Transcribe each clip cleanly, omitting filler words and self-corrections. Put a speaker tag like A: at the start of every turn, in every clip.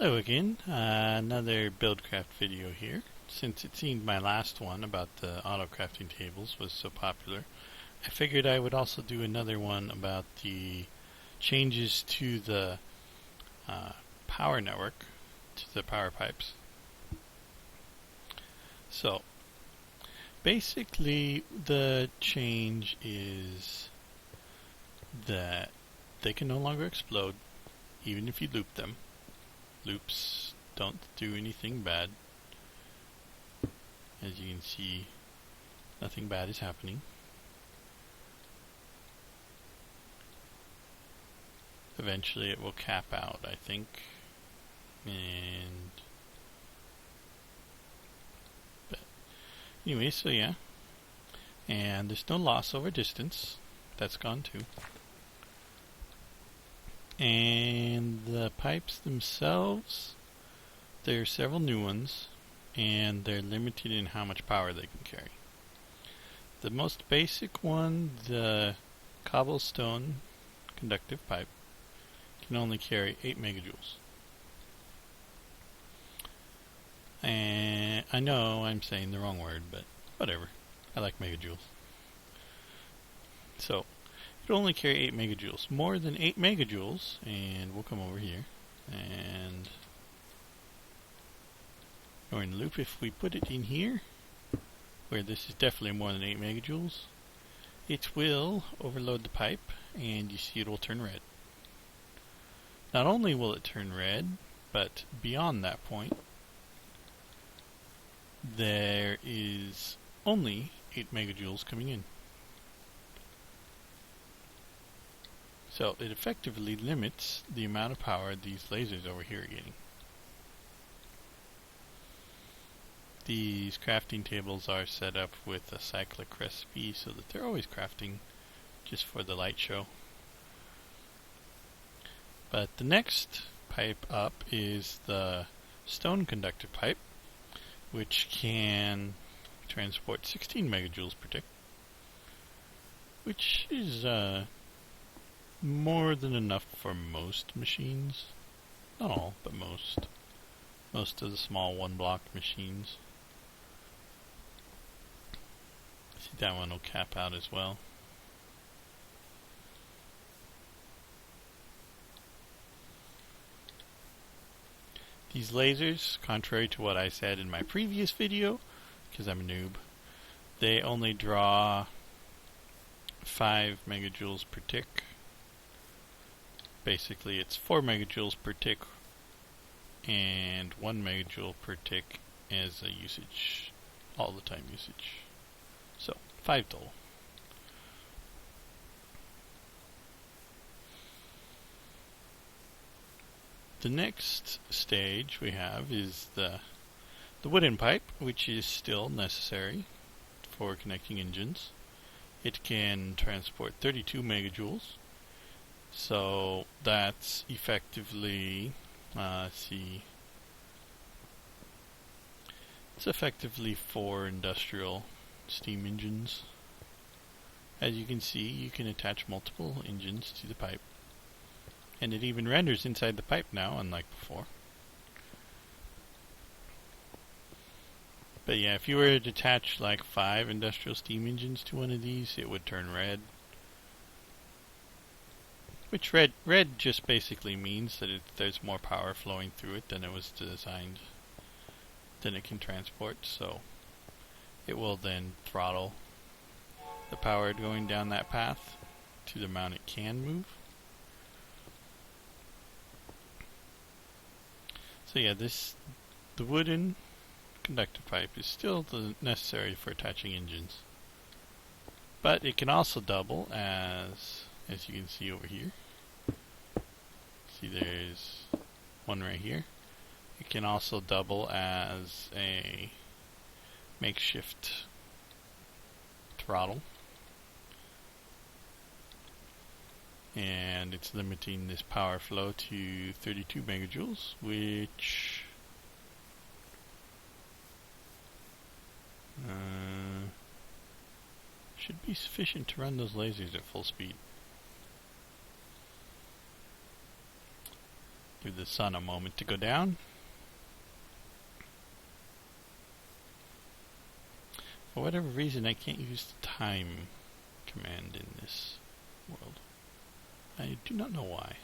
A: Hello again, another Buildcraft video here. Since it seemed my last one about the auto crafting tables was so popular, I figured I would also do another one about the changes to the power network, to the power pipes. So, basically the change is that they can no longer explode, even if you loop them. Loops don't do anything bad. As you can see, nothing bad is happening. Eventually it will cap out, I think. But anyway, so yeah. And there's no loss over distance. That's gone too. And the pipes themselves, there are several new ones, and they're limited in how much power they can carry. The most basic one, the cobblestone conductive pipe, can only carry 8 megajoules. And I know I'm saying the wrong word, but whatever. I like megajoules. So, it'll only carry 8 megajoules. More than 8 megajoules, and we'll come over here, and we're in the loop. If we put it in here, where this is definitely more than 8 megajoules, it will overload the pipe, and you see it will turn red. Not only will it turn red, but beyond that point, there is only 8 megajoules coming in. So it effectively limits the amount of power these lasers over here are getting. These crafting tables are set up with a cyclic recipe so that they're always crafting just for the light show. But the next pipe up is the stone conductive pipe, which can transport 16 megajoules per tick, which is more than enough for most machines. Not all, but most. Most of the small one-block machines. See, that one will cap out as well. These lasers, contrary to what I said in my previous video, because I'm a noob, they only draw 5 megajoules per tick. Basically, it's 4 megajoules per tick and 1 megajoule per tick as a usage, all the time usage. So, 5 total. The next stage we have is the wooden pipe, which is still necessary for connecting engines. It can transport 32 megajoules. So that's effectively, it's effectively 4 industrial steam engines. As you can see, you can attach multiple engines to the pipe. And it even renders inside the pipe now, unlike before. But yeah, if you were to attach like 5 industrial steam engines to one of these, it would turn red. Which red just basically means that there's more power flowing through it than it was designed, than it can transport, so it will then throttle the power going down that path to the amount it can move. So yeah, the wooden conductive pipe is still necessary for attaching engines. But it can also double as you can see over here. See, there's one right here. It can also double as a makeshift throttle. And it's limiting this power flow to 32 megajoules, which should be sufficient to run those lasers at full speed. Give the sun a moment to go down. For whatever reason, I can't use the time command in this world. I do not know why.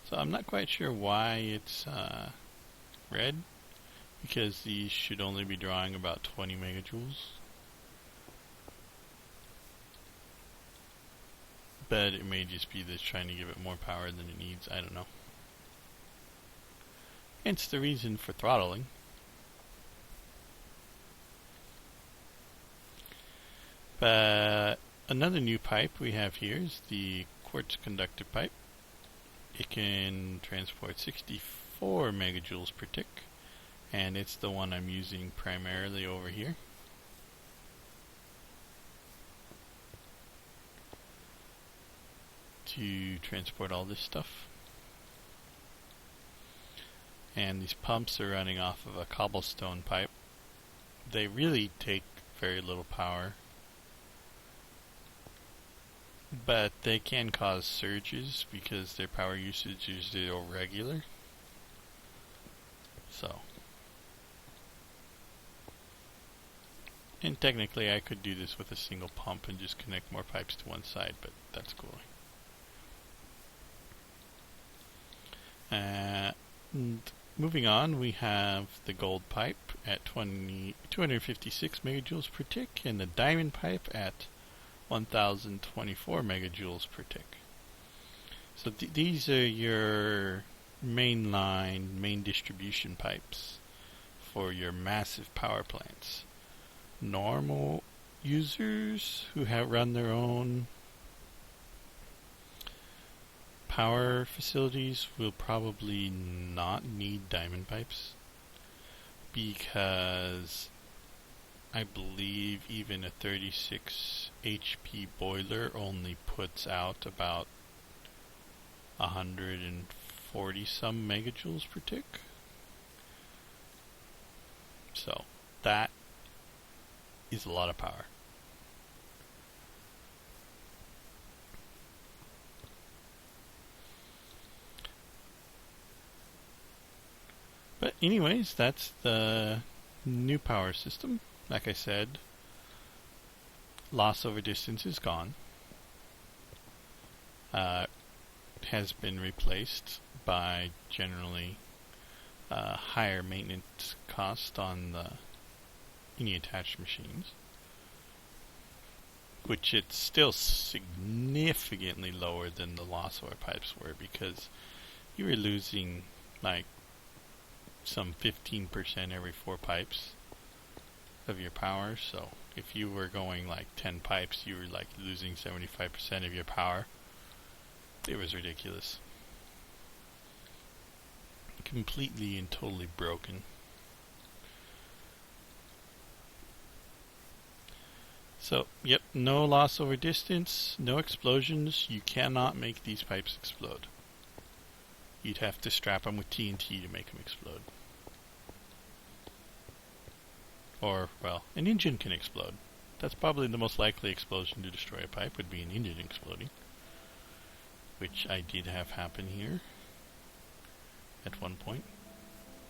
A: So I'm not quite sure why it's red, because these should only be drawing about 20 megajoules. But it may just be this trying to give it more power than it needs, I don't know. Hence the reason for throttling. But another new pipe we have here is the quartz conductive pipe. It can transport 64 megajoules per tick, and it's the one I'm using primarily over here. To transport all this stuff. And these pumps are running off of a cobblestone pipe. They really take very little power, but they can cause surges because their power usage is irregular. So, and technically I could do this with a single pump and just connect more pipes to one side, but that's cool. And moving on, we have the gold pipe at 256 megajoules per tick, and the diamond pipe at 1024 megajoules per tick. So these are your main distribution pipes for your massive power plants. Normal users who have run their own power facilities will probably not need diamond pipes, because I believe even a 36 HP boiler only puts out about 140 some megajoules per tick. So that is a lot of power. But anyways, that's the new power system. Like I said, loss over distance is gone. Has been replaced by generally higher maintenance cost on any attached machines, which it's still significantly lower than the loss over pipes were, because you were losing like some 15% every 4 pipes of your power. So if you were going like 10 pipes, you were like losing 75% of your power. It was ridiculous. Completely and totally broken. So, yep, no loss over distance, no explosions. You cannot make these pipes explode. You'd have to strap them with TNT to make them explode. Or, well, an engine can explode. That's probably the most likely explosion to destroy a pipe, would be an engine exploding. Which I did have happen here at one point.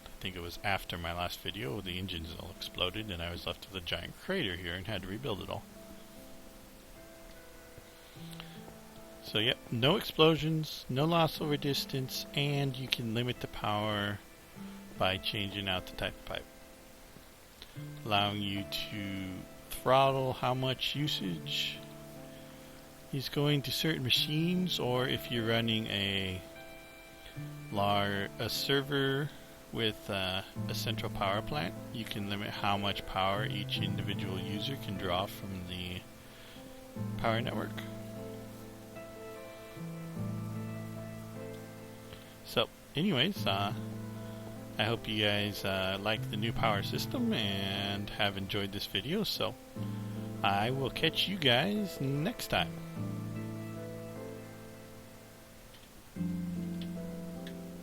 A: I think it was after my last video, the engines all exploded and I was left with a giant crater here and had to rebuild it all. So yep, no explosions, no loss over distance, and you can limit the power by changing out the type of pipe, allowing you to throttle how much usage is going to certain machines, or if you're running a server with a central power plant, you can limit how much power each individual user can draw from the power network. So anyways, I hope you guys like the new power system and have enjoyed this video, so I will catch you guys next time.